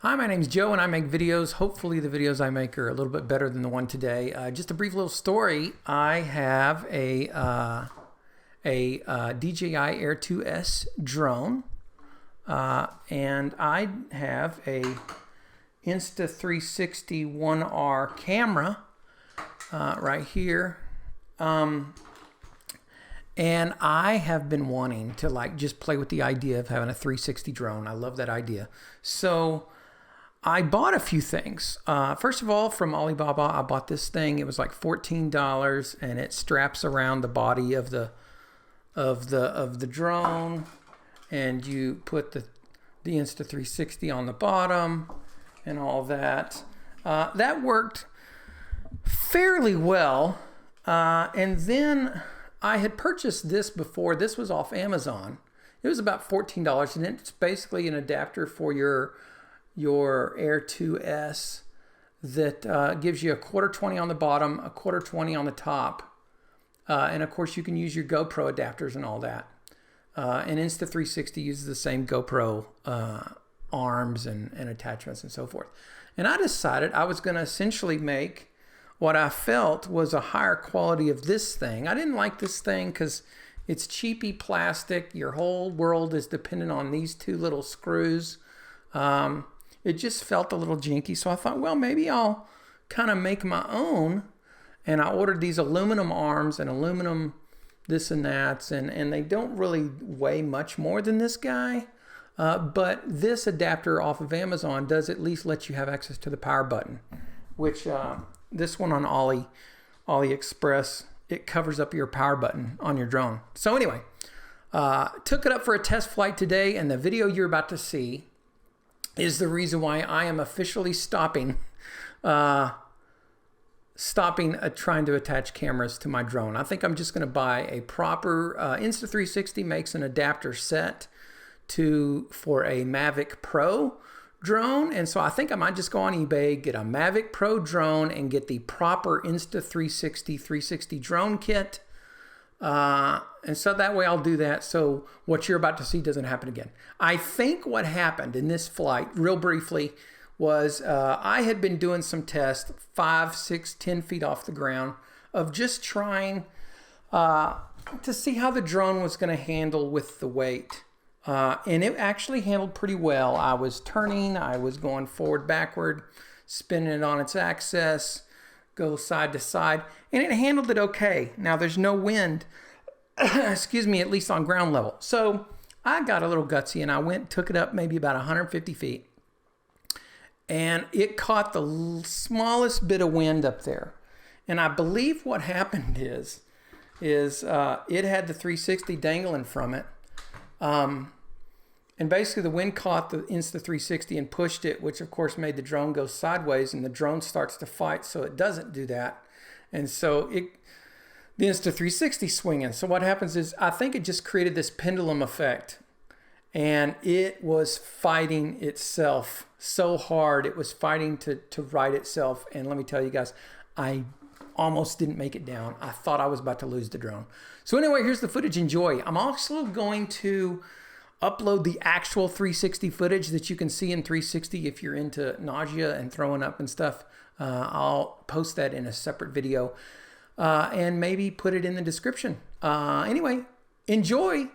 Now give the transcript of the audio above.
Hi, my name's Joe and I make videos. Hopefully the videos I make are a little bit better than the one today. Just a brief little story. I have a DJI Air 2S drone and I have a Insta360 1R camera right here. And I have been wanting to just play with the idea of having a 360 drone. I love that idea. So I bought a few things. First of all, from Alibaba, I bought this thing. It was like $14, and it straps around the body of the drone, and you put the Insta360 on the bottom, and all that. That worked fairly well. And then I had purchased this before. This was off Amazon. It was about $14, and it's basically an adapter for your Air 2S that gives you a quarter 20 on the bottom, a quarter 20 on the top. And of course you can use your GoPro adapters and all that. And Insta360 uses the same GoPro arms and attachments and so forth. And I decided I was going to essentially make what I felt was a higher quality of this thing. I didn't like this thing because it's cheapy plastic. Your whole world is dependent on these two little screws. It just felt a little janky, so I thought, well, maybe I'll kind of make my own. And I ordered these aluminum arms and aluminum this and that, and they don't really weigh much more than this guy. But this adapter off of Amazon does at least let you have access to the power button, which this one on AliExpress, it covers up your power button on your drone. So anyway, took it up for a test flight today, and the video you're about to see is the reason why I am officially stopping trying to attach cameras to my drone. I think I'm just going to buy a proper Insta360 makes an adapter set for a Mavic Pro drone, and so I think I might just go on eBay, get a Mavic Pro drone, and get the proper Insta360 360 drone kit. And so that way I'll do that so what you're about to see doesn't happen again. I think what happened in this flight, real briefly, was I had been doing some tests 5, 6, 10 feet off the ground of just trying to see how the drone was going to handle with the weight. And it actually handled pretty well. I was turning, I was going forward, backward, spinning it on its axis, go side to side, and it handled it okay. Now there's no wind, excuse me, at least on ground level. So I got a little gutsy and I took it up maybe about 150 feet. And it caught the smallest bit of wind up there. And I believe what happened is it had the 360 dangling from it. And basically the wind caught the Insta360 and pushed it, which of course made the drone go sideways, and the drone starts to fight, so it doesn't do that. And so the Insta360 swinging. So what happens is I think it just created this pendulum effect, and it was fighting itself so hard. It was fighting to right itself. And let me tell you guys, I almost didn't make it down. I thought I was about to lose the drone. So anyway, here's the footage. Enjoy. I'm also going to upload the actual 360 footage that you can see in 360 if you're into nausea and throwing up and stuff. I'll post that in a separate video and maybe put it in the description. Anyway, enjoy.